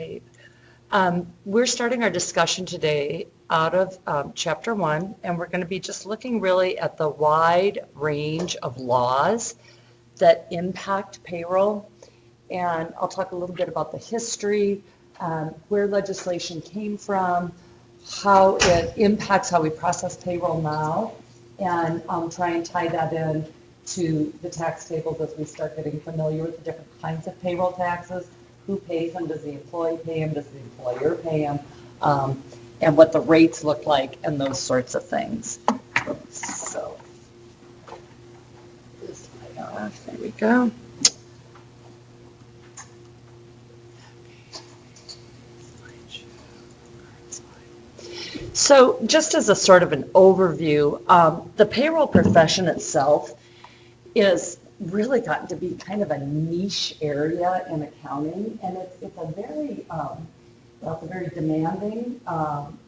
tape. We're starting our discussion today out of Chapter 1, and we're going to be just looking really at the wide range of laws that impact payroll. And I'll talk a little bit about the history, where legislation came from, how it impacts how we process payroll now, and try and tie that in to the tax tables as we start getting familiar with the different kinds of payroll taxes. Who pays them? Does the employee pay them? Does the employer pay them? And what the rates look like and those sorts of things. So, there we go. So just as a sort of an overview, the payroll profession itself is really gotten to be kind of a niche area in accounting, and it's a very it's a very demanding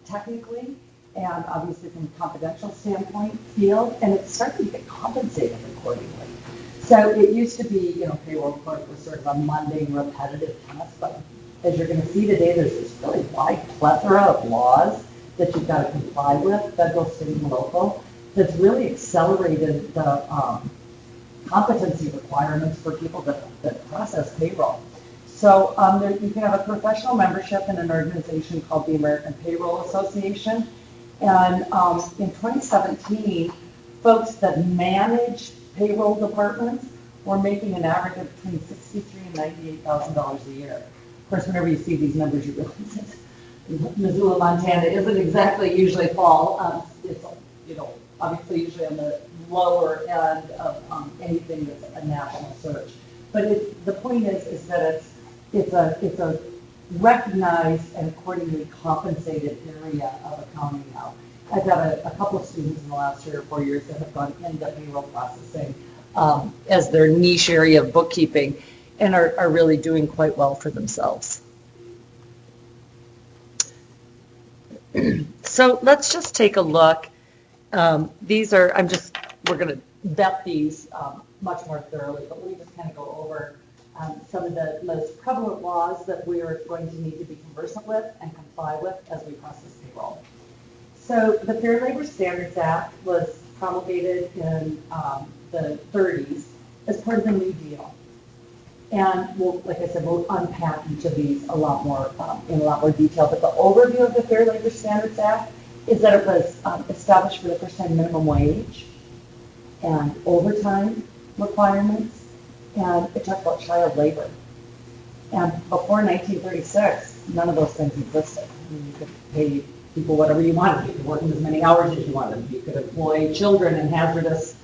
technically and obviously from a confidential standpoint field, and it's starting to get compensated accordingly. So it used to be, payroll clerk was sort of a mundane, repetitive task, but as you're going to see today, there's this really wide plethora of laws that you've got to comply with, federal, state, and local, that's really accelerated the competency requirements for people that process payroll. So you can have a professional membership in an organization called the American Payroll Association. And in 2017, folks that manage payroll departments were making an average of between $63,000 and $98,000 a year. Of course, whenever you see these numbers, you realize that Missoula, Montana isn't exactly usually fall. It's obviously usually on the lower end of anything that's a national search. But the point is that it's a recognized and accordingly compensated area of accounting now. I've got a couple of students in the last 3 or 4 years that have gone into payroll processing as their niche area of bookkeeping and are really doing quite well for themselves. So let's just take a look. We're going to vet these much more thoroughly, but let me just kind of go over some of the most prevalent laws that we are going to need to be conversant with and comply with as we process payroll. So the Fair Labor Standards Act was promulgated in the 30s as part of the New Deal. And like I said, we'll unpack each of these in a lot more detail. But the overview of the Fair Labor Standards Act is that it was established for the first time minimum wage and overtime requirements, and it talked about child labor. And before 1936, none of those things existed. You could pay people whatever you wanted. You could work them as many hours as you wanted. You could employ children in hazardous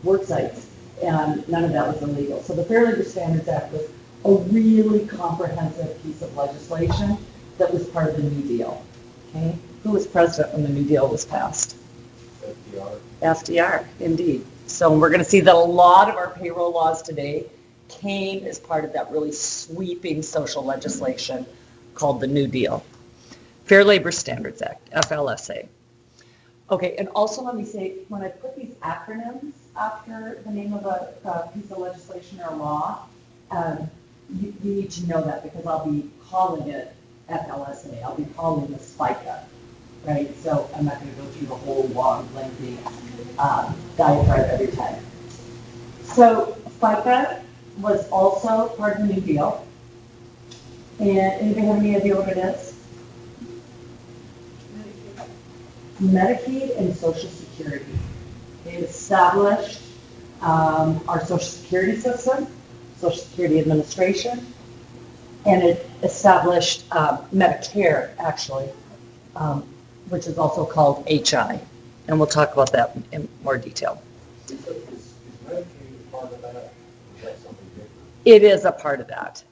work sites, and none of that was illegal. So the Fair Labor Standards Act was a really comprehensive piece of legislation that was part of the New Deal. Okay? Who was president when the New Deal was passed? FDR. FDR, indeed. So we're going to see that a lot of our payroll laws today came as part of that really sweeping social legislation called the New Deal. Fair Labor Standards Act, FLSA. Okay, and also let me say, when I put these acronyms after the name of a piece of legislation or law, you need to know that because I'll be calling it FLSA. I'll be calling this FICA, right? So I'm not going to go through the whole long, lengthy diatribe every time. So FICA was also part of the New Deal. And anybody have any idea what it is? Medicaid and Social Security. They established our Social Security system, Social Security Administration, and it established Medicare, actually, which is also called HI. And we'll talk about that in more detail. Is Medicaid part of that? Is that something different? It is a part of that.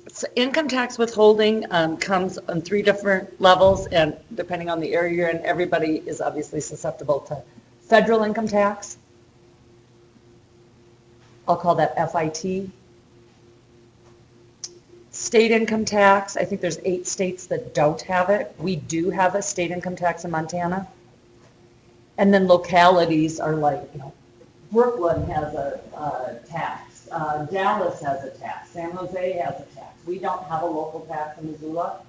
So income tax withholding comes on 3 different levels, and depending on the area you're in, everybody is obviously susceptible to federal income tax. I'll call that FIT. State income tax, I think there's 8 states that don't have it. We do have a state income tax in Montana. And then localities are like, Brooklyn has a tax, Dallas has a tax, San Jose has a tax. We don't have a local tax in Missoula.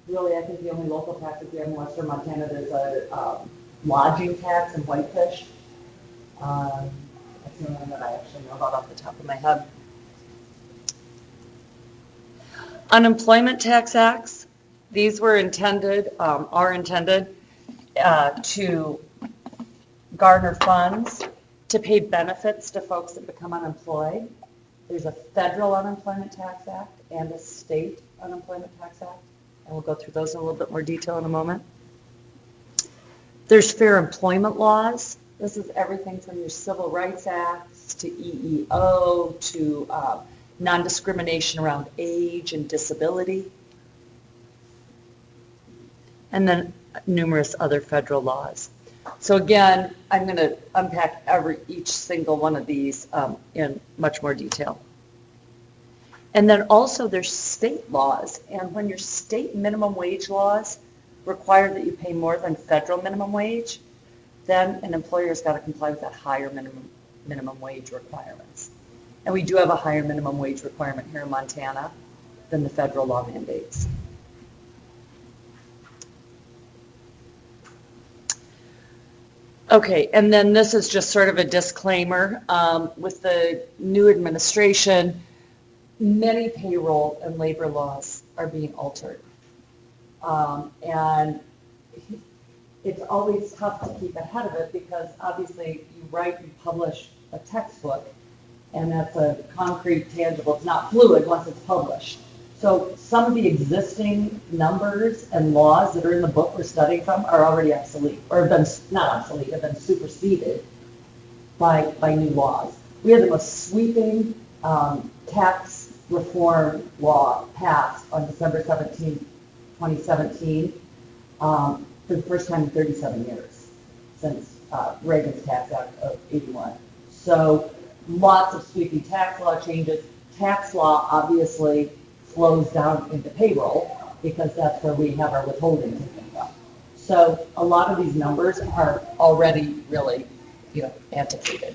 Really, I think the only local taxes we have in western Montana, there's a lodging tax in Whitefish. That's the only one that I actually know about off the top of my head. Unemployment tax acts, these were intended, are intended to garner funds to pay benefits to folks that become unemployed. There's a federal unemployment tax act and a state unemployment tax act, and we'll go through those in a little bit more detail in a moment. There's fair employment laws. This is everything from your civil rights acts to EEO to non-discrimination around age and disability, and then numerous other federal laws. So again, I'm going to unpack each single one of these in much more detail. And then also there's state laws, and when your state minimum wage laws require that you pay more than federal minimum wage, then an employer's got to comply with that higher minimum wage requirements. And we do have a higher minimum wage requirement here in Montana than the federal law mandates. Okay, and then this is just sort of a disclaimer. With the new administration, many payroll and labor laws are being altered. And it's always tough to keep ahead of it because obviously you write and publish a textbook, and that's a concrete, tangible, it's not fluid once it's published. So some of the existing numbers and laws that are in the book we're studying from are already obsolete, or have been, not obsolete, have been superseded by new laws. We had the most sweeping tax reform law passed on December 17, 2017, for the first time in 37 years since Reagan's Tax Act of 81. So lots of sweeping tax law changes. Tax law obviously flows down into payroll because that's where we have our withholding taken from. So a lot of these numbers are already really, antiquated.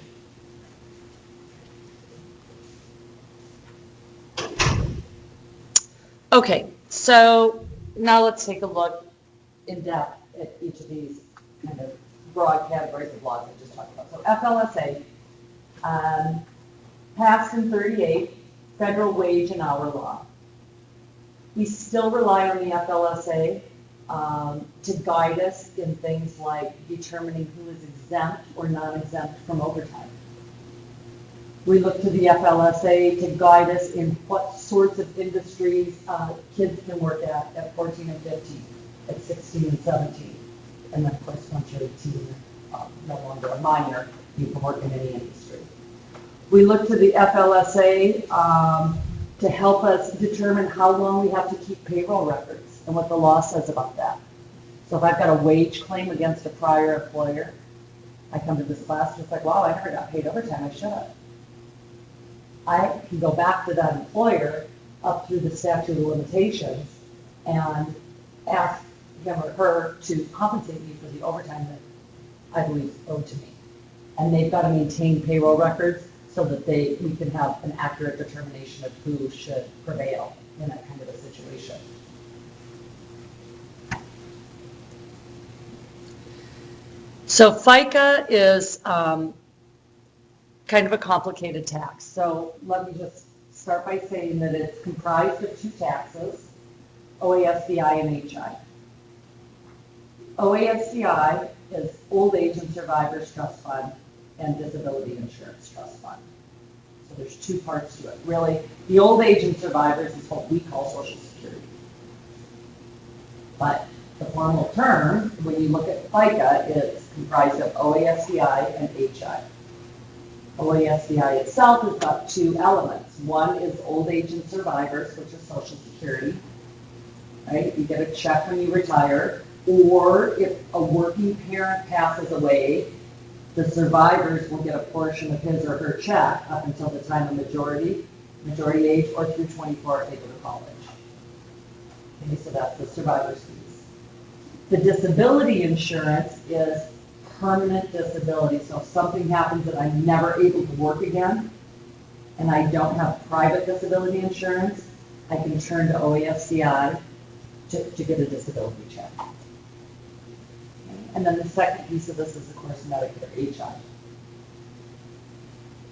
Okay, so now let's take a look in depth at each of these kind of broad categories of laws I just talked about. So FLSA, passed in 38, federal wage and hour law. We still rely on the FLSA to guide us in things like determining who is exempt or non-exempt from overtime. We look to the FLSA to guide us in what sorts of industries kids can work at 14 and 15, at 16 and 17. And then, of course, once you're 18, no longer a minor, you can work in any industry. We look to the FLSA to help us determine how long we have to keep payroll records and what the law says about that. So if I've got a wage claim against a prior employer, I come to this class and it's like, wow, I never got paid overtime, I should have. I can go back to that employer up through the statute of limitations and ask him or her to compensate me for the overtime that I believe is owed to me. And they've got to maintain payroll records so that we can have an accurate determination of who should prevail in that kind of a situation. So FICA is kind of a complicated tax. So let me just start by saying that it's comprised of two taxes, OASCI and HI. OASCI is Old Age and Survivors Trust Fund and Disability Insurance Trust Fund. So there's two parts to it. Really, the Old Age and Survivors is what we call Social Security. But the formal term, when you look at FICA, it's comprised of OASCI and HI. OASCI itself has got two elements. One is Old Age and Survivors, which is Social Security. Right? You get a check when you retire, or if a working parent passes away, the survivors will get a portion of his or her check up until the time of majority age, or through 24 if they go to college. Okay, so that's the survivor's piece. The disability insurance is permanent disability. So if something happens that I'm never able to work again, and I don't have private disability insurance, I can turn to OASCI to get a disability check. And then the second piece of this is, of course, Medicare HI.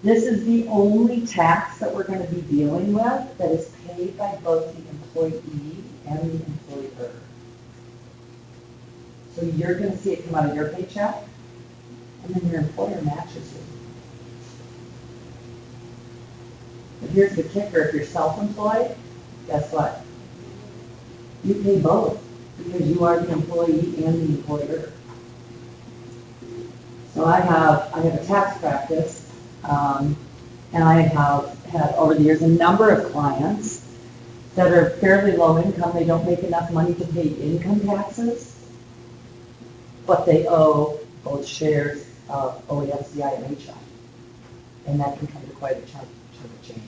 This is the only tax that we're going to be dealing with that is paid by both the employee and the employer. So you're going to see it come out of your paycheck, and then your employer matches you. But here's the kicker: if you're self-employed, guess what? You pay both because you are the employee and the employer. So I have a tax practice, and I have had over the years a number of clients that are fairly low income. They don't make enough money to pay income taxes, but they owe both shares of OASCI and HI, and that can come to quite a chunk of change.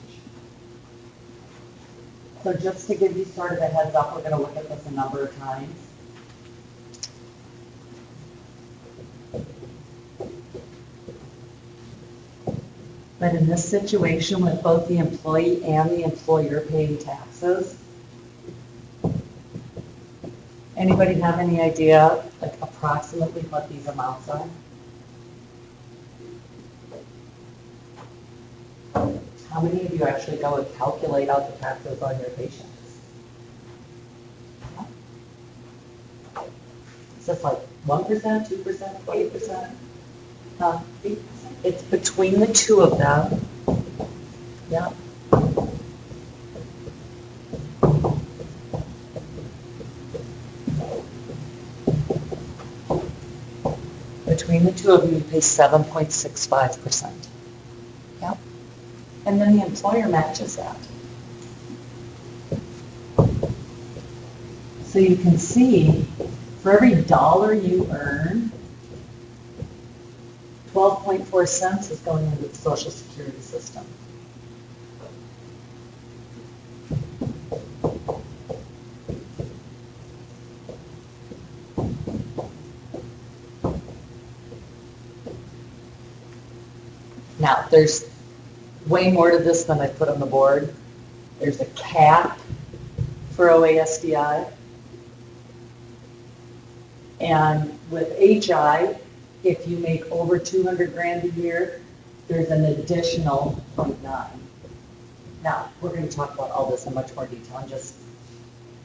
So just to give you sort of a heads up, we're going to look at this a number of times. But in this situation with both the employee and the employer paying taxes, anybody have any idea, like, approximately what these amounts are? How many of you actually go and calculate out the taxes on your paychecks? Is this like 1%, 2%, 20%? 8%? It's between the two of them. Yeah. Between the two of you, you pay 7.65%. Yep. And then the employer matches that. So you can see, for every dollar you earn, 12.4 cents is going into the Social Security system. Now, there's way more to this than I put on the board. There's a cap for OASDI. And with HI, if you make over 200 grand a year, there's an additional 0.9. Now, we're going to talk about all this in much more detail, and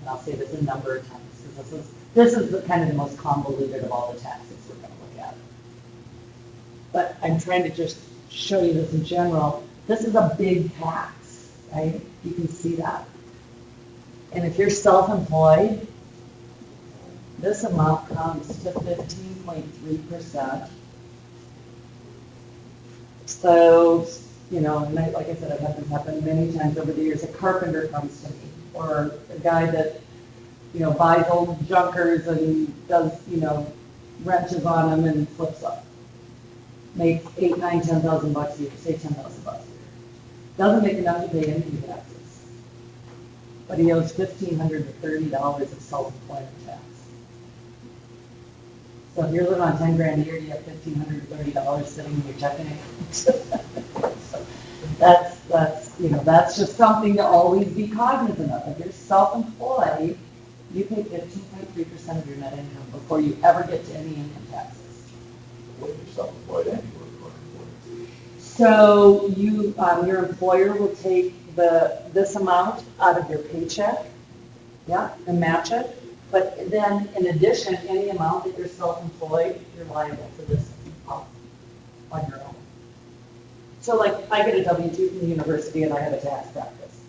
I'll say this a number of times, because this is the kind of the most convoluted of all the taxes we're going to look at. But I'm trying to just show you this in general. This is a big tax, right? You can see that. And if you're self-employed, this amount comes to 15.3%. So, you know, like I said, I've had this happen many times over the years. A carpenter comes to me, or a guy that, you know, buys old junkers and does, you know, wrenches on them and flips them. Makes $8,000, $9,000, $10,000 a year, say $10,000 a year. Doesn't make enough to pay income taxes, but he owes $1,530 of self-employment tax. So if you're living on 10 grand a year, you have $1,530 sitting in your checking account. So that's just something to always be cognizant of. If you're self-employed, you pay 15.3% of your net income before you ever get to any income taxes. When you're self-employed and you work for an employer. So you, your employer will take this amount out of your paycheck, yeah, and match it. But then, in addition, any amount that you're self-employed, you're liable for this on your own. So, like, I get a W-2 from the university, and I have a tax practice.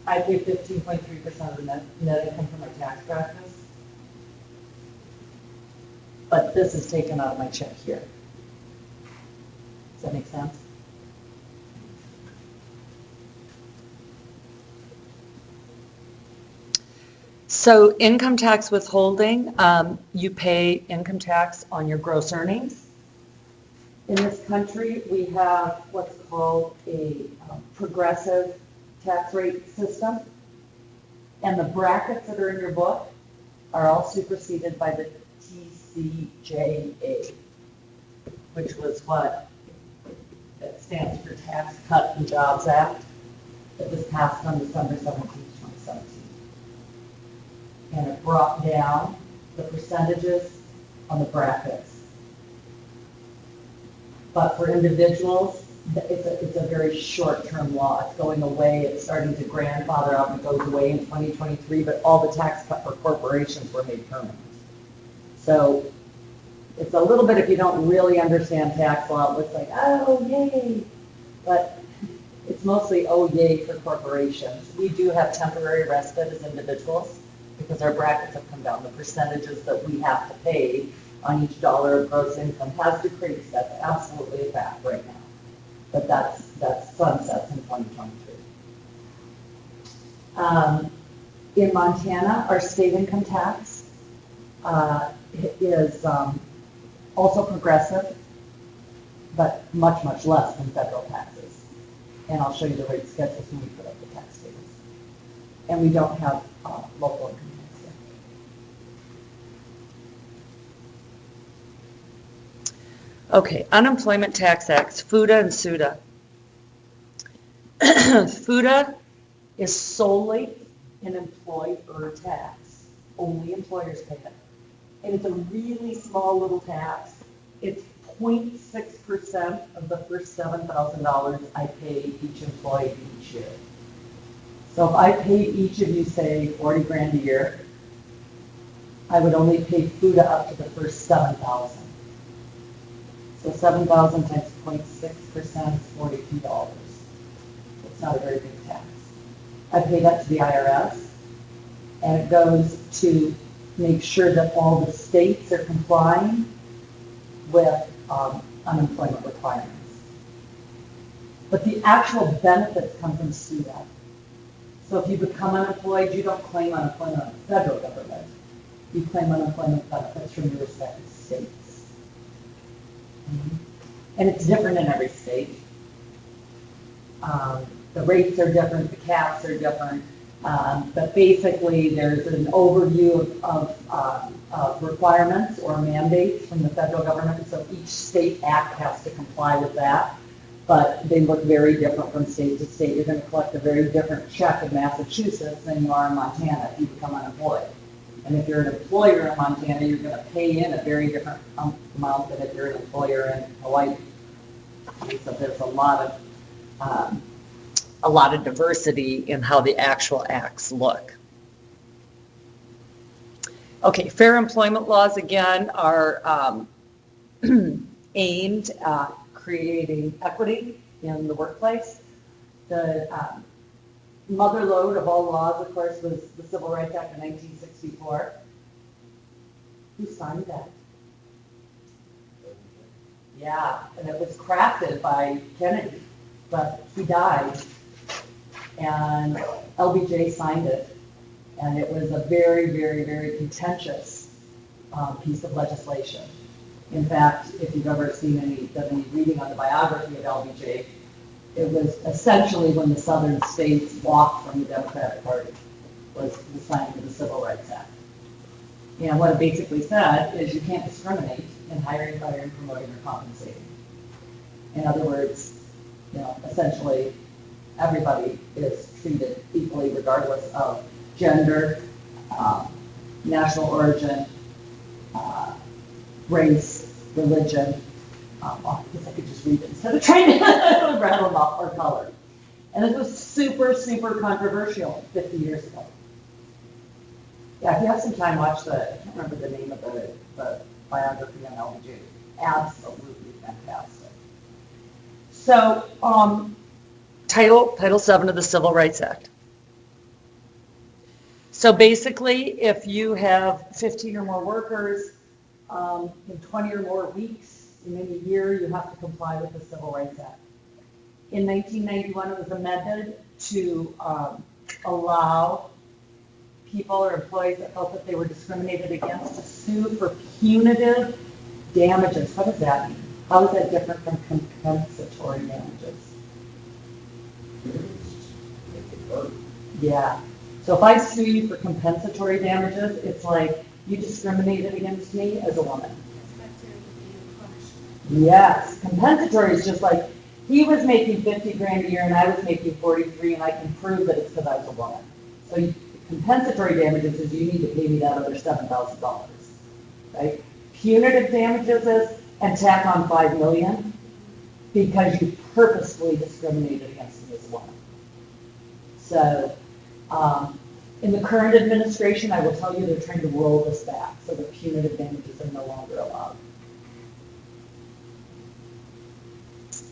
I pay 15.3% of the net income from my tax practice. But this is taken out of my check here. Does that make sense? So income tax withholding, you pay income tax on your gross earnings. In this country, we have what's called a progressive tax rate system. And the brackets that are in your book are all superseded by the TCJA, which was what It stands for Tax Cut and Jobs Act. It was passed on December 17, 2017. And it brought down the percentages on the brackets. But for individuals, it's a very short-term law. It's going away. It's starting to grandfather out and it goes away in 2023, but all the tax cut for corporations were made permanent. So it's a little bit, if you don't really understand tax law, it looks like, oh, yay. But it's mostly, oh, yay for corporations. We do have temporary respite as individuals because our brackets have come down. The percentages that we have to pay on each dollar of gross income has decreased. That's absolutely a fact right now. But that's sunsets in 2023. In Montana, our state income tax is also progressive, but much, much less than federal taxes. And I'll show you the rate schedules when we put up the tax tables. And we don't have local income tax yet. Okay, Unemployment Tax Acts, FUTA and SUTA. FUTA is solely an employer tax. Only employers pay it. And it's a really small little tax. It's 0.6% of the first $7,000 I pay each employee each year. So if I pay each of you, say, 40 grand a year, I would only pay FUTA up to the first 7,000. So 7,000 times 0.6% is $42. It's not a very big tax. I pay that to the IRS, and it goes to make sure that all the states are complying with unemployment requirements. But the actual benefits come from SUTA. So if you become unemployed, you don't claim unemployment on the federal government. You claim unemployment benefits from your respective states. And it's different in every state. The rates are different, the caps are different, but basically there's an overview of requirements or mandates from the federal government, so each state act has to comply with that, but they look very different from state to state. You're going to collect a very different check in Massachusetts than you are in Montana if you become unemployed. And if you're an employer in Montana, you're going to pay in a very different amount than if you're an employer in Hawaii. So there's a lot of diversity in how the actual acts look. Okay, fair employment laws again are aimed at creating equity in the workplace. The mother lode of all laws, of course, was the Civil Rights Act of 1964. Who signed that? Yeah, and it was crafted by Kennedy, but he died, and LBJ signed it, and it was a very, very, very contentious piece of legislation. In fact, if you've ever seen done any reading on the biography of LBJ, it was essentially when the southern states walked from the Democratic Party, was the signing of the Civil Rights Act. And what it basically said is you can't discriminate in hiring, firing, promoting, or compensating. In other words, essentially everybody is treated equally regardless of gender, national origin, race, religion. I guess I could just read it instead of trying to rattle them off, or color. And this was super, super controversial 50 years ago. Yeah, if you have some time, watch I can't remember the name of the biography on LBJ. Absolutely fantastic. So, Title VII of the Civil Rights Act. So basically, if you have 15 or more workers in 20 or more weeks in any year, you have to comply with the Civil Rights Act. In 1991, it was amended to allow people or employees that felt that they were discriminated against to sue for punitive damages. What does that mean? How is that different from compensatory damages? Yeah. So if I sue you for compensatory damages, it's like you discriminated against me as a woman. Yes. Compensatory is just like He was making 50 grand a year and I was making 43, and I can prove that it's because I was a woman. So compensatory damages is you need to pay me that other $7,000, right? Punitive damages is, and tack on 5 million because you purposefully discriminated against me as a woman. So, in the current administration, I will tell you they're trying to roll this back, so the punitive damages are no longer allowed.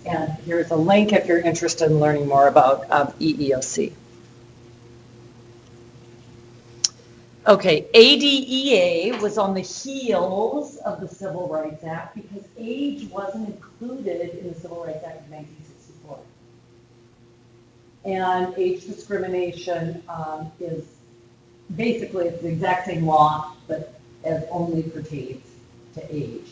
And here's a link if you're interested in learning more about EEOC. Okay, ADEA was on the heels of the Civil Rights Act because age wasn't included in the Civil Rights Act of 1964. And age discrimination is basically it's the exact same law, but as only pertains to age.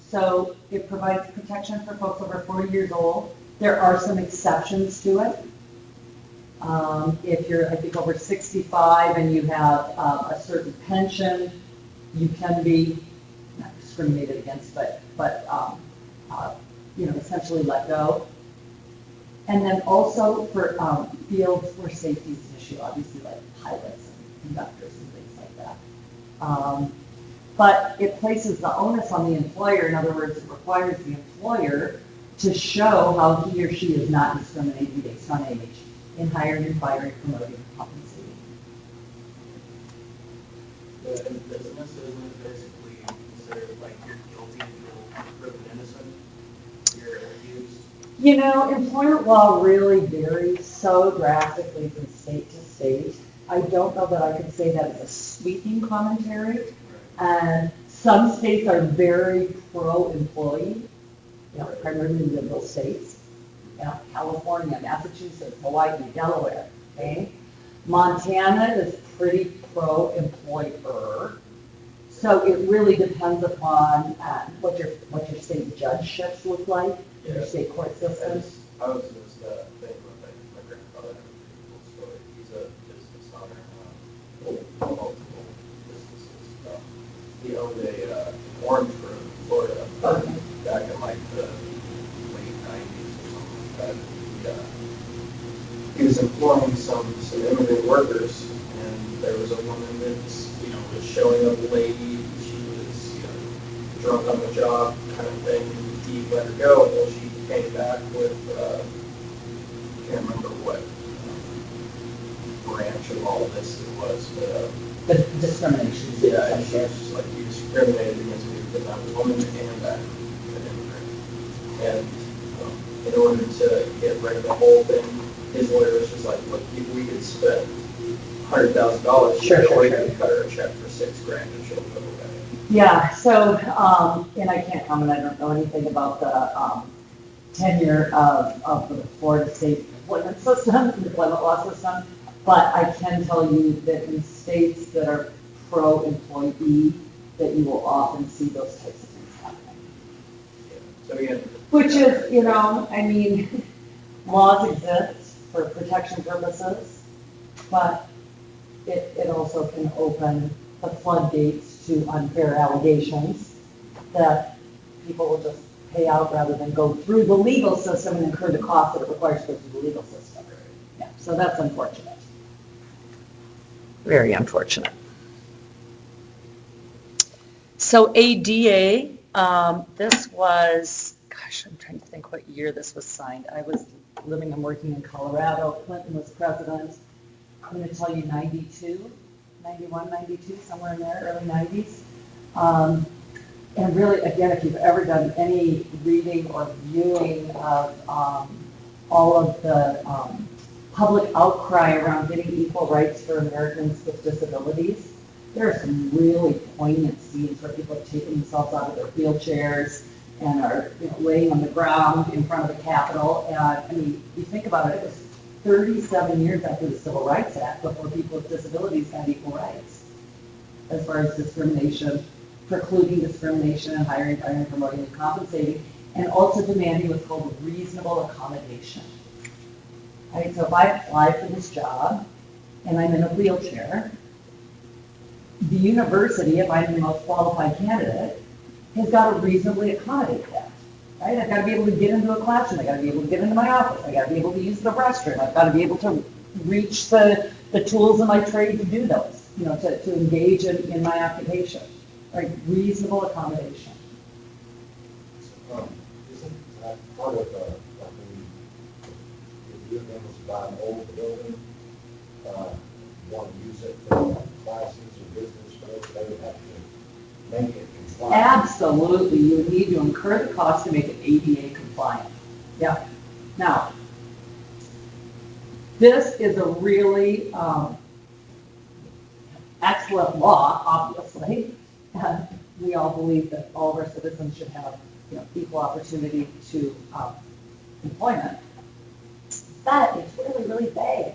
So it provides protection for folks over 40 years old. There are some exceptions to it. If you're, I think, over 65 and you have a certain pension, you can be not discriminated against, but essentially let go. And then also for fields where safety is an issue, obviously like pilots and conductors and things like that. But it places the onus on the employer. In other words, it requires the employer to show how he or she is not discriminating based on age in hiring and firing, promoting, and compensating. In business, isn't it basically considered like you're guilty until proven innocent? You're accused? You know, employment law really varies so drastically from state to state. I don't know that I could say that as a sweeping commentary. And some states are very pro-employee, primarily liberal states. California, Massachusetts, Hawaii, Delaware, okay? Montana is pretty pro-employer. So it really depends upon what your state judgeships look like, your state court systems. I was just thinking about my grandfather had a pretty cool story. He's a business owner, multiple businesses. He owned a orange grove in Florida back in like the late 90s or something like that. He was employing some immigrant workers, and there was a woman that was showing up late. She was drunk on the job kind of thing. He let her go, and then she came back with I can't remember what branch of all this it was, but The discrimination. yeah, and she was just like, you discriminated against me because I was a woman and I'm an immigrant. And in order to get rid of the whole thing, his lawyer was just like, look, if we could spend $100,000, we could cut her a check for $6,000 and she'll go away. Yeah, so, and I can't comment, I don't know anything about the tenure of the Florida State employment system, employment law system, but I can tell you that in states that are pro-employee, that you will often see those types of things happening. Yeah. So again, Which is, laws exist for protection purposes, but it also can open the floodgates to unfair allegations that people will just pay out rather than go through the legal system and incur the cost that it requires to go through the legal system. Yeah, so that's unfortunate. Very unfortunate. So ADA, this was, gosh, I'm trying to think what year this was signed. I was living and working in Colorado. Clinton was president. I'm going to tell you 92, 91, 92, somewhere in there, early 90s. And really, again, if you've ever done any reading or viewing of all of the public outcry around getting equal rights for Americans with disabilities, there are some really poignant scenes where people have taken themselves out of their wheelchairs and are laying on the ground in front of the Capitol. And you think about it, it was 37 years after the Civil Rights Act before people with disabilities had equal rights as far as discrimination, precluding discrimination in hiring, firing, promoting, and compensating, and also demanding what's called reasonable accommodation. Right? So if I apply for this job and I'm in a wheelchair, the university, if I'm the most qualified candidate, has got to reasonably accommodate that. right? I've got to be able to get into a classroom. I've got to be able to get into my office. I've got to be able to use the restroom. I've got to be able to reach the tools in my trade to do those, to engage in my occupation, right? Reasonable accommodation. Isn't that part of, I mean, if you're going to buy an old building, want to use it for classes or business, but they would have to make it compliant? Absolutely, you would need to incur the cost to make it ADA compliant. Yeah. Now, this is a really excellent law, obviously. We all believe that all of our citizens should have equal opportunity to employment. But it's really, really vague.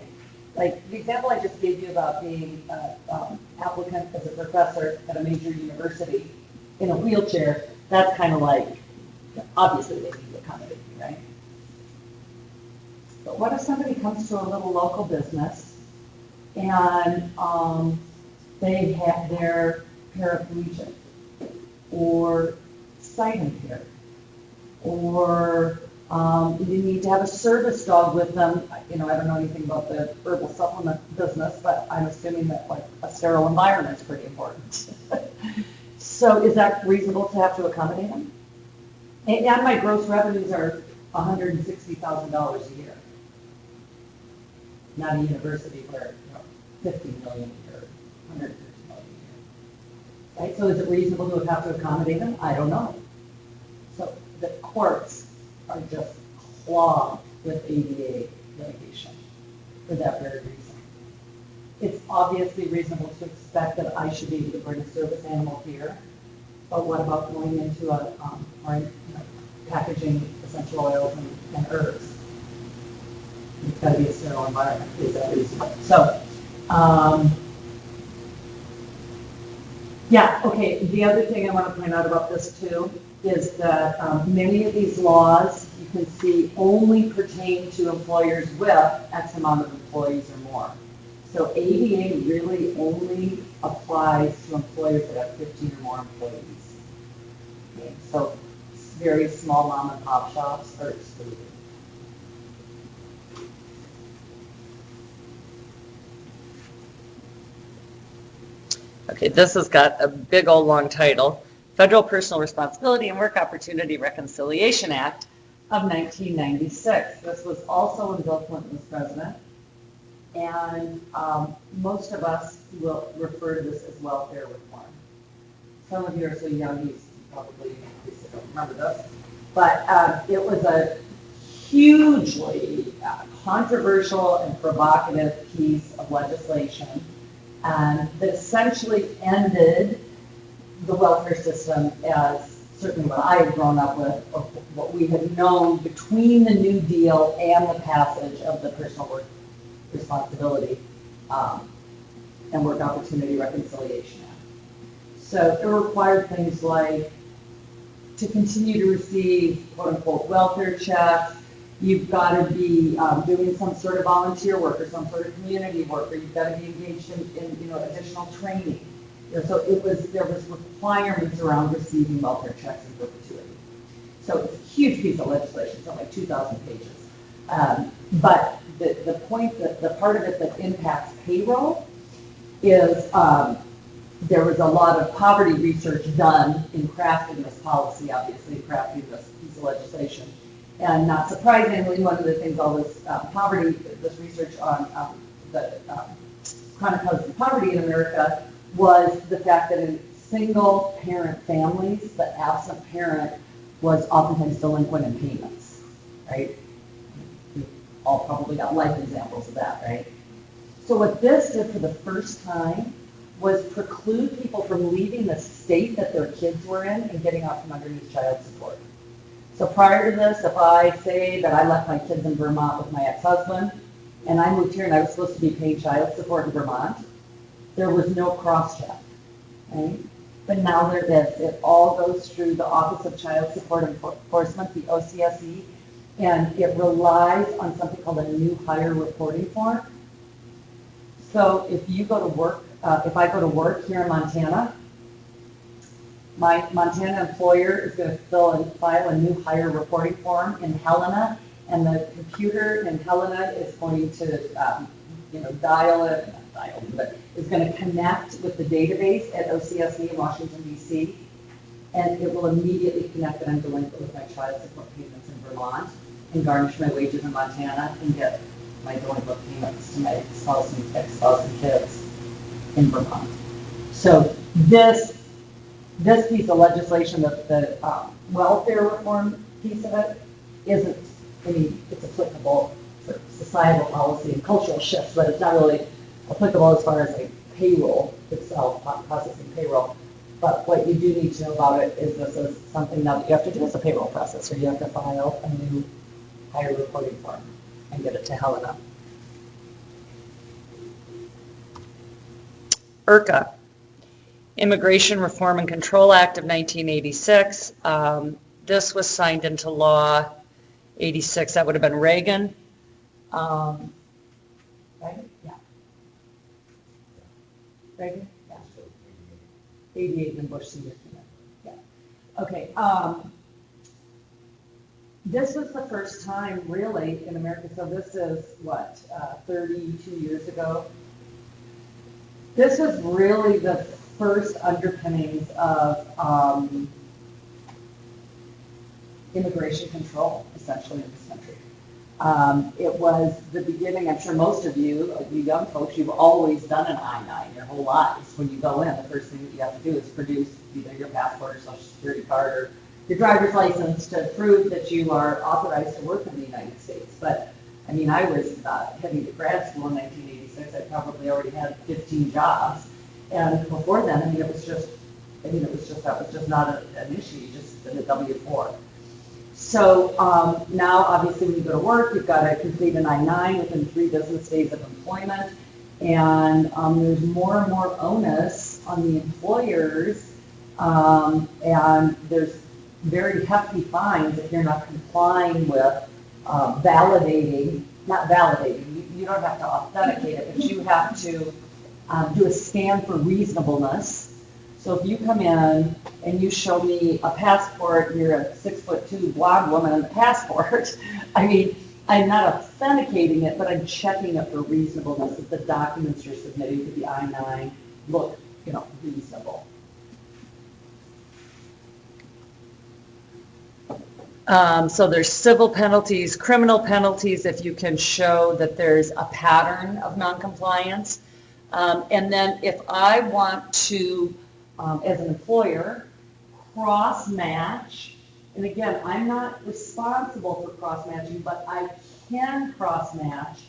Like the example I just gave you about being an applicant as a professor at a major university in a wheelchair, that's kind of like, obviously they need to accommodate you, right? But what if somebody comes to a little local business and they have their paraplegic or sight impaired, or you need to have a service dog with them. I don't know anything about the herbal supplement business, but I'm assuming that like a sterile environment is pretty important. So is that reasonable to have to accommodate them? And my gross revenues are $160,000 a year. Not a university where 50 million a year, 150 million a year. Right? So is it reasonable to have to accommodate them? I don't know. So the courts are just clogged with ADA litigation for that very reason. It's obviously reasonable to expect that I should be able to bring a service animal here, but what about going into packaging essential oils and herbs? It's got to be a sterile environment. Is that reasonable? So, yeah, okay. The other thing I want to point out about this too is that many of these laws you can see only pertain to employers with X amount of employees or more. So ADA really only applies to employers that have 15 or more employees. Okay? So very small mom and pop shops are excluded. Okay, this has got a big old long title. Federal Personal Responsibility and Work Opportunity Reconciliation Act of 1996. This was also when Bill Clinton was president. And most of us will refer to this as welfare reform. Some of you are so young, you probably don't remember this. But it was a hugely controversial and provocative piece of legislation that essentially ended the welfare system as certainly what I had grown up with, or what we had known between the New Deal and the passage of the Personal Work Responsibility and Work Opportunity Reconciliation Act. So it required things like to continue to receive quote-unquote welfare checks, you've got to be doing some sort of volunteer work or some sort of community work, or you've got to be engaged in additional training. So there was requirements around receiving welfare checks in perpetuity. So it's a huge piece of legislation, it's like 2,000 pages. But the point that the part of it that impacts payroll is there was a lot of poverty research done in crafting this policy, obviously, crafting this piece of legislation. And not surprisingly, one of the things all this this research on the chronic causes of poverty in America was the fact that in single parent families, the absent parent was oftentimes delinquent in payments, right? We all probably got life examples of that, right? So what this did for the first time was preclude people from leaving the state that their kids were in and getting out from underneath child support. So prior to this, if I say that I left my kids in Vermont with my ex-husband, and I moved here and I was supposed to be paying child support in Vermont, there was no cross-check, right? But now there is. It all goes through the Office of Child Support Enforcement, the OCSE, and it relies on something called a new hire reporting form. So if you go to work, if I go to work here in Montana, My Montana employer is going to file a new hire reporting form in Helena, and the computer in Helena is going to, but is going to connect with the database at OCSC in Washington, D.C., and it will immediately connect that I'm delinquent with my child support payments in Vermont, and garnish my wages in Montana, and get my delinquent payments to my spouse and ex-spouse and kids in Vermont. So this piece of legislation, the welfare reform piece of it, isn't, I mean, it's applicable for societal policy and cultural shifts, but it's not really applicable as far as like payroll itself, processing payroll. But what you do need to know about it is this is something now that you have to do as a payroll processor. You have to file a new hire reporting form and get it to Helena. IRCA, Immigration Reform and Control Act of 1986. This was signed into law 86. That would have been Reagan. Right? Yeah. Reagan? Yeah. 88 and Bush Senior. Yeah. Okay. This was the first time really in America. So this is what, 32 years ago. This was really the first underpinnings of immigration control, essentially, in this country. It was the beginning. I'm sure most of you young folks, you've always done an I-9 your whole lives. When you go in, the first thing that you have to do is produce either your passport or social security card or your driver's license to prove that you are authorized to work in the United States. But I mean, I was heading to grad school in 1986. I probably already had 15 jobs. And before then, that was just not an issue. You just did a W-4. So now, obviously, when you go to work, you've got to complete an I-9 within 3 business days of employment. And there's more and more onus on the employers. And there's very hefty fines if you're not complying with not validating, you don't have to authenticate it, but you have to do a scan for reasonableness. So if you come in and you show me a passport, you're a 6'2" blonde woman in the passport, I mean, I'm not authenticating it, but I'm checking it for reasonableness that the documents you're submitting to the I-9 look, reasonable. So there's civil penalties, criminal penalties if you can show that there's a pattern of noncompliance. And then if I want to, as an employer, cross-match, and again, I'm not responsible for cross-matching, but I can cross-match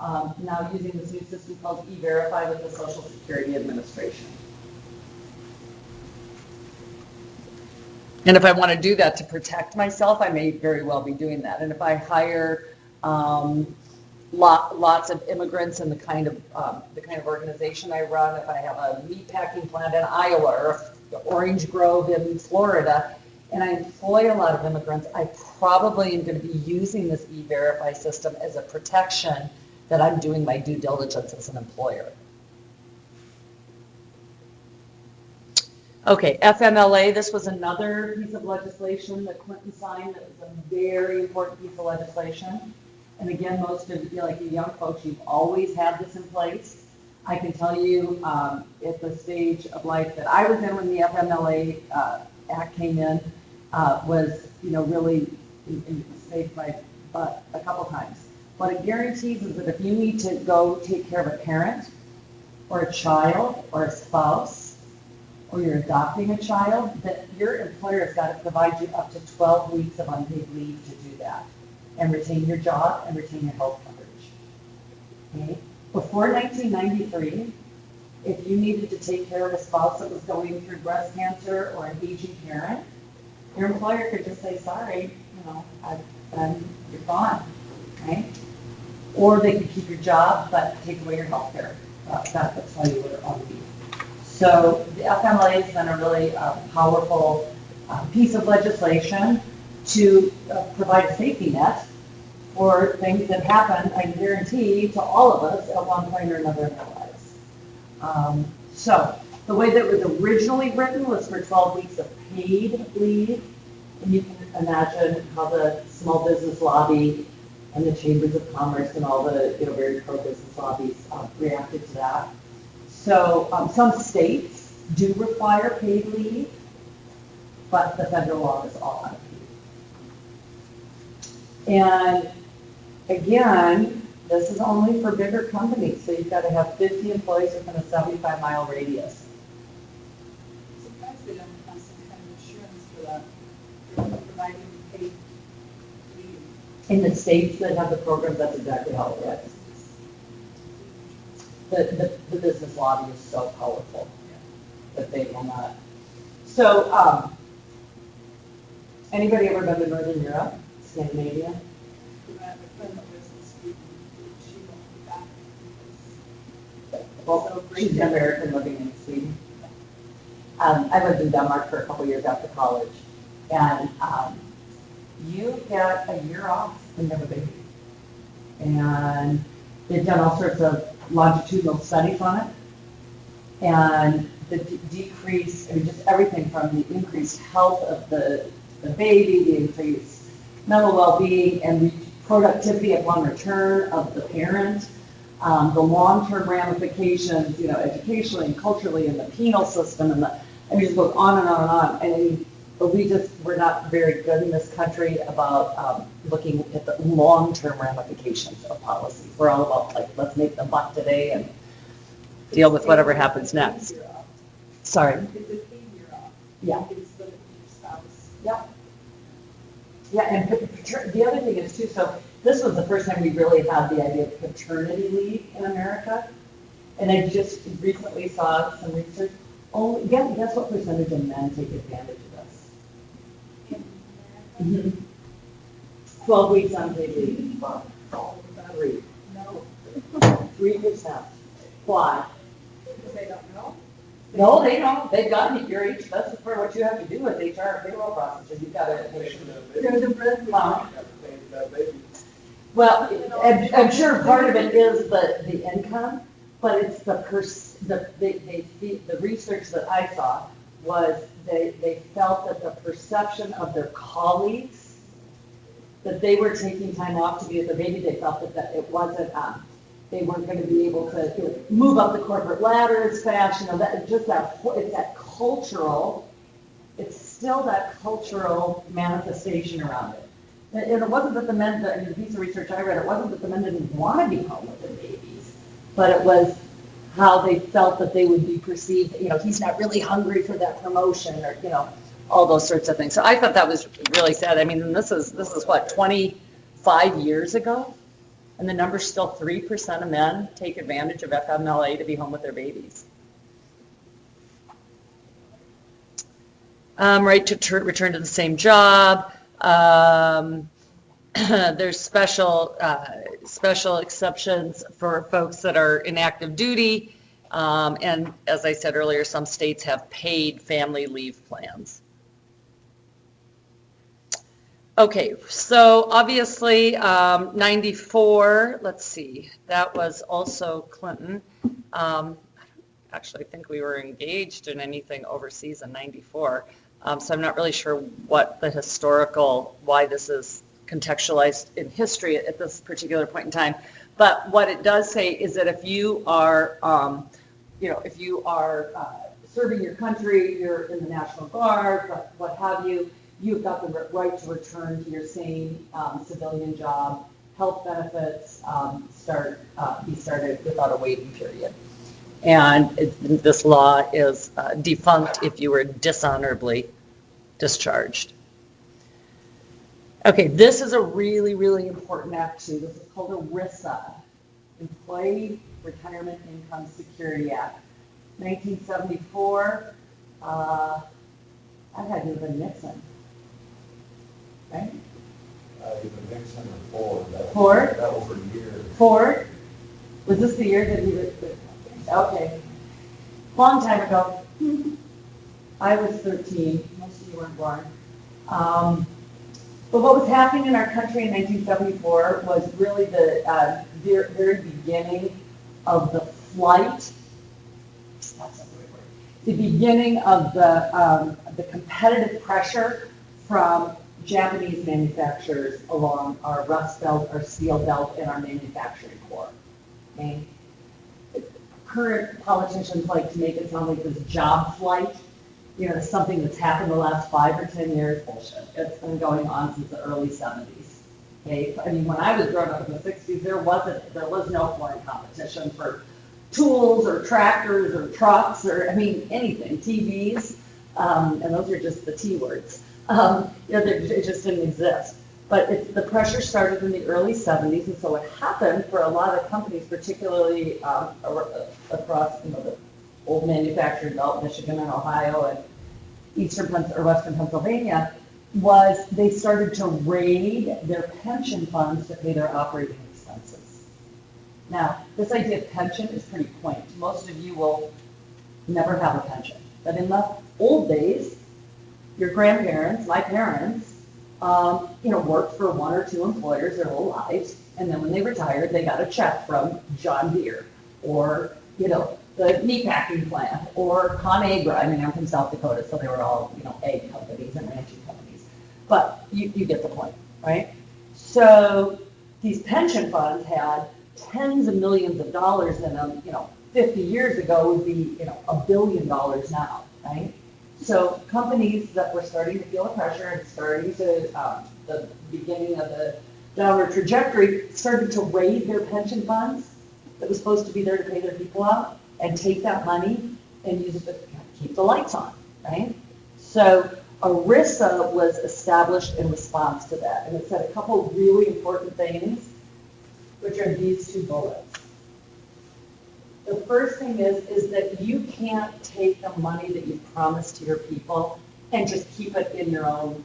now using this new system called E-Verify with the Social Security Administration. And if I want to do that to protect myself, I may very well be doing that. And if I hire lots of immigrants in the kind of organization I run, if I have a meatpacking plant in Iowa or Orange Grove in Florida, and I employ a lot of immigrants, I probably am going to be using this E-Verify system as a protection that I'm doing my due diligence as an employer. Okay, FMLA, this was another piece of legislation that Clinton signed that was a very important piece of legislation. And again, most of you, like you young folks, you've always had this in place. I can tell you at the stage of life that I was in when the FMLA Act came in, was, really saved my butt a couple times. What it guarantees is that if you need to go take care of a parent or a child or a spouse, or you're adopting a child, that your employer has got to provide you up to 12 weeks of unpaid leave to do that, and retain your job and retain your health coverage. Okay? Before 1993, if you needed to take care of a spouse that was going through breast cancer or an aging parent, your employer could just say, sorry, you're gone, right? Or they could keep your job, but take away your health care benefits while you were on leave. So the FMLA has been a really powerful piece of legislation to provide a safety net for things that happen, I guarantee, to all of us at one point or another in our lives. So The way that it was originally written was for 12 weeks of paid leave. And you can imagine how the small business lobby and the chambers of commerce and all the, very pro-business lobbies reacted to that. So some states do require paid leave, but the federal law is all unpaid. And again, this is only for bigger companies, so you've got to have 50 employees within a 75-mile radius. Sometimes they don't have some kind of insurance for that, for providing paid leave. In the states that have the programs, that's exactly how it works. The business lobby is so powerful that they will not. So, anybody ever been to Northern Europe, Scandinavia? I have a friend that lives in Sweden, she won't be back. Well, she's an American living in Sweden. I lived in Denmark for a couple years after college, and you get a year off when you have a baby. And they've done all sorts of longitudinal studies on it, and the decrease, just everything from the increased health of the baby, the increased mental well-being, and the productivity upon return of the parent, the long-term ramifications, educationally and culturally, in the penal system, and it just goes on and on and on. And we're not very good in this country about looking at the long-term ramifications of policies. We're all about, let's make the buck today and deal with whatever happens next. Sorry. It's a paid year off. Yeah. It's the your spouse. Yeah. Yeah, and the other thing is too, so this was the first time we really had the idea of paternity leave in America. And I just recently saw some research. Guess what percentage of men take advantage of this? In America? Mm-hmm. 12 weeks unpaid leave. Three. No, 3%. Why? because they don't know. No, they don't. They've got to meet your age. That's for what you have to do with HR payroll processors. You've got to. You're the breadwinner. Well, I'm sure part of it is the income, but it's the research that I saw was they felt that the perception of their colleagues that they were taking time off to be with the baby, they felt that it wasn't, they weren't going to be able to move up the corporate ladder as fast, it's that cultural, it's still that cultural manifestation around it. And it wasn't that the men, in the piece of research I read, it wasn't that the men didn't want to be home with their babies, but it was how they felt that they would be perceived, he's not really hungry for that promotion, or, all those sorts of things. So I thought that was really sad. I mean, this is what, 25 years ago? And the number's still 3% of men take advantage of FMLA to be home with their babies. Right to return to the same job. There's special exceptions for folks that are in active duty. And as I said earlier, some states have paid family leave plans. Okay, so obviously 94, let's see, that was also Clinton. Actually, I think we were engaged in anything overseas in 94. So I'm not really sure what the why this is contextualized in history at this particular point in time. But what it does say is that if you are, serving your country, you're in the National Guard, what have you, you've got the right to return to your same civilian job. Health benefits be started without a waiting period. And this law is defunct if you were dishonorably discharged. Okay, this is a really, really important act too. This is called ERISA, Employee Retirement Income Security Act. 1974, I had even Nixon, right? Either Nixon or Ford. Ford? That was a year. Ford? Was this the year that he was, okay. Long time ago. I was 13, most of you weren't born. But what was happening in our country in 1974 was really the very beginning of the flight. That's a weird word. the beginning of the competitive pressure from Japanese manufacturers along our rust belt, our steel belt, and our manufacturing core. Okay? Current politicians like to make it sound like this job flight, you know, something that's happened the last 5 or 10 years. Bullshit. It's been going on since the early 70s. Okay? I mean, when I was growing up in the 60s, there was no foreign competition for tools or tractors or trucks or, I mean, anything, TVs, and those are just the T words. You know, it just didn't exist. But the pressure started in the early 70s, and so what happened for a lot of companies, particularly across, you know, the old manufacturing belt, Michigan and Ohio and Western Pennsylvania, was they started to raid their pension funds to pay their operating expenses. Now, this idea of pension is pretty quaint. Most of you will never have a pension. But in the old days, your grandparents, my parents, you know, worked for 1 or 2 employers their whole lives, and then when they retired, they got a check from John Deere, or, you know, the meatpacking plant, or ConAgra. I mean, I'm from South Dakota, so they were all, you know, egg companies and ranching companies. But you get the point, right? So these pension funds had tens of millions of dollars in them. You know, 50 years ago would be, you know, $1 billion now, right? So companies that were starting to feel the pressure and starting to, the beginning of the downward trajectory, started to raid their pension funds that was supposed to be there to pay their people out and take that money and use it to keep the lights on, right? So ERISA was established in response to that, and it said a couple of really important things, which are these 2 bullets. The first thing is that you can't take the money that you've promised to your people and just keep it in your own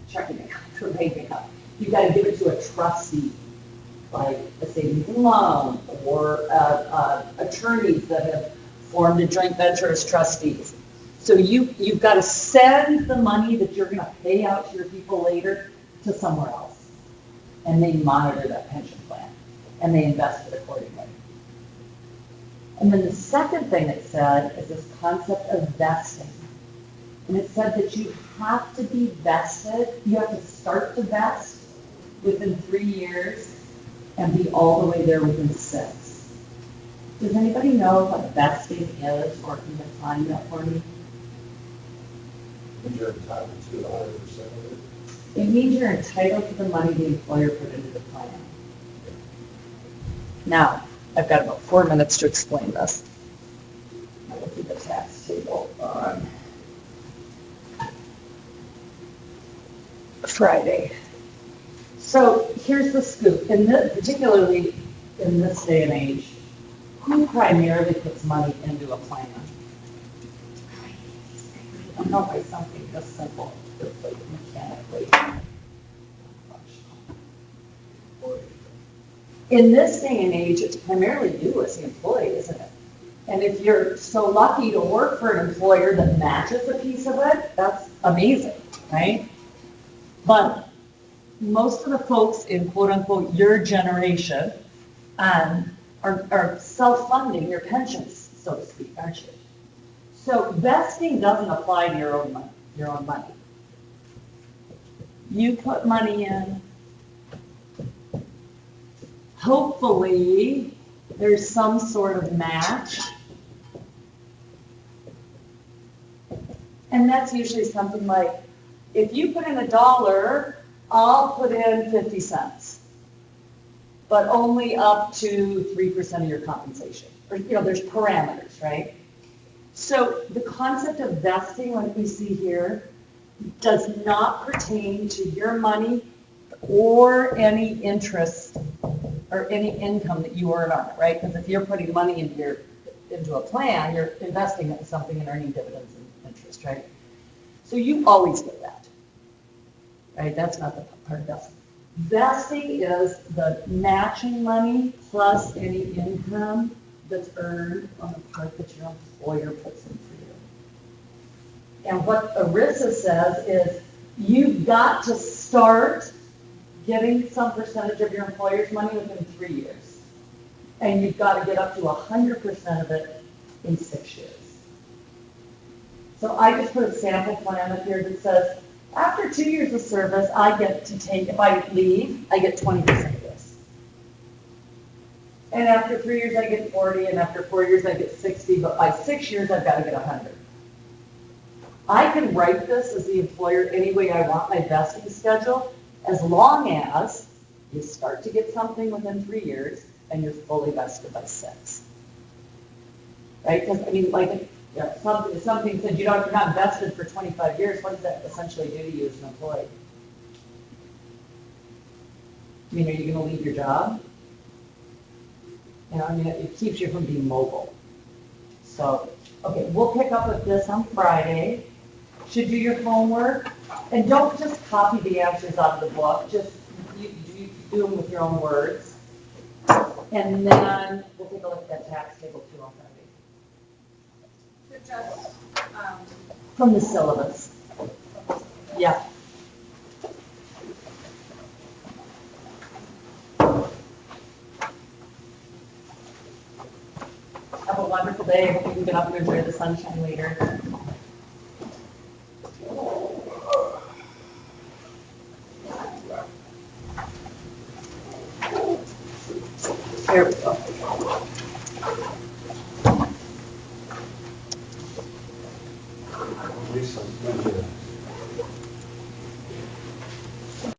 checking account or bank account. You've got to give it to a trustee, like a savings and loan, or attorneys that have formed a joint venture as trustees. So you've got to send the money that you're going to pay out to your people later to somewhere else. And they monitor that pension plan, and they invest it accordingly. And then the second thing it said is this concept of vesting. And it said that you have to be vested, you have to start to vest within 3 years and be all the way there within 6. Does anybody know what vesting is, or can you define that for me? And you're entitled to 100% of it? It means you're entitled to the money the employer put into the plan. Now, I've got about 4 minutes to explain this. I'll look at the tax table on Friday. So here's the scoop. Particularly in this day and age, who primarily puts money into a plan? I don't know why something this simple, just like mechanically. In this day and age, it's primarily you as the employee, isn't it? And if you're so lucky to work for an employer that matches a piece of it, that's amazing, right? But most of the folks in quote unquote your generation are self-funding your pensions, so to speak, aren't you? So vesting doesn't apply to your own money. You put money in. Hopefully, there's some sort of match. And that's usually something like, if you put in $1, I'll put in 50 cents, but only up to 3% of your compensation. Or, you know, there's parameters, right? So the concept of vesting, like we see here, does not pertain to your money or any interest or any income that you earn on it, right? Because if you're putting money into a plan, you're investing it in something and earning dividends and interest, right? So you always get that, right? That's not the part of vesting. Vesting is the matching money plus any income that's earned on the part that your employer puts in for you. And what ERISA says is you've got to start getting some percentage of your employer's money within 3 years. And you've got to get up to 100% of it in 6 years. So I just put a sample plan up here that says, after 2 years of service, I get to take, if I leave, I get 20% of this. And after 3 years, I get 40, and after 4 years, I get 60, but by 6 years, I've got to get 100. I can write this as the employer any way I want my vesting schedule, as long as you start to get something within 3 years and you're fully vested by 6. Right? Because, I mean, like, yeah, something said, you're not vested for 25 years, what does that essentially do to you as an employee? I mean, are you going to leave your job? You know, I mean, it keeps you from being mobile. So, okay, we'll pick up with this on Friday. Should do your homework, and don't just copy the answers out of the book, just you do them with your own words. And then we'll take a look at that tax table too on Friday. So just, From the syllabus. Yeah. Have a wonderful day. Hope you can get up and enjoy the sunshine later. There we go. Lisa, I'm going to